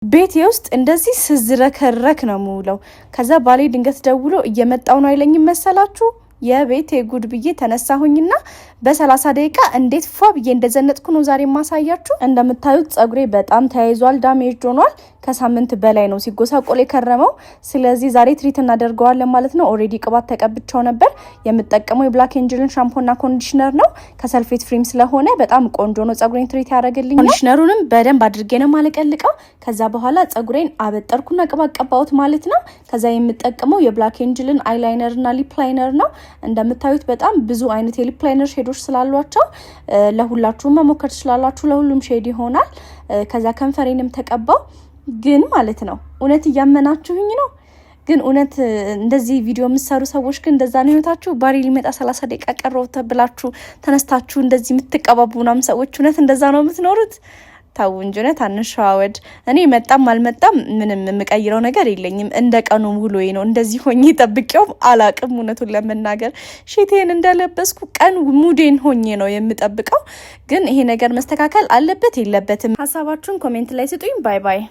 ቤቴ ውስጥ እንደዚህ ስዝረከረክ ነው የምውለው። ከዛ ባሌ ድንገት ደውሎ እየመጣው ነው አይለኝም መሰላችሁ። የቤቴ ጉድ ብዬ ተነሳሁኝና በ30 ደቂቃ እንዴት ፏ ብዬ እንደዘነጥኩ ነው ዛሬ ማሳያችሁ። እንደምታዩት ጸጉሬ በጣም ተያይዟል፣ ዳሜጅ ሆኗል። ከሳምንት በላይ ነው ሲጎሳቆል የከረመው። ስለዚህ ዛሬ ትሪት እናደርገዋለን ማለት ነው። ኦሬዲ ቅባት ተቀብቻው ነበር። የምጠቀመው የብላክ ኤንጅልን ሻምፖና ኮንዲሽነር ነው። ከሰልፌት ፍሪም ስለሆነ በጣም ቆንጆ ነው። ጸጉሬን ትሪት ያደርግልኛል። ኮንዲሽነሩንም በደንብ አድርጌ ነው ማለቀልቀው። ከዛ በኋላ ጸጉሬን አበጠርኩና ቅባት ቀባውት ማለት ነው። ከዛ የምጠቀመው የብላክ ኤንጅልን አይላይነርና ሊፕ ላይነር ነው። እንደምታዩት በጣም ብዙ አይነት የሊፕ ላይነር ሼዶች ስላሏቸው ለሁላችሁም መሞከር ትችላላችሁ። ለሁሉም ሼድ ይሆናል። ከዛ ከንፈሬንም ተቀባው። ግን ማለት ነው እውነት እያመናችሁኝ ነው። ግን እውነት እንደዚህ ቪዲዮ የምትሰሩ ሰዎች ግን እንደዛ ነው ህይወታችሁ። ባሪ ሊመጣ 30 ደቂቃ ቀረው ተብላችሁ ተነስታችሁ እንደዚህ የምትቀባቡናም ሰዎች እውነት እንደዛ ነው የምትኖሩት? ታው እንጂ እውነት አንሻወድ። እኔ መጣም አልመጣም ምንም የምቀይረው ነገር የለኝም። እንደ ቀኑ ውሎዬ ነው። እንደዚህ ሆኜ ጠብቄው አላቅም። እውነቱን ለመናገር ሺቴን እንደለበስኩ ቀን ሙዴን ሆኜ ነው የምጠብቀው። ግን ይሄ ነገር መስተካከል አለበት የለበትም? ሀሳባችሁን ኮሜንት ላይ ስጡኝ። ባይ ባይ።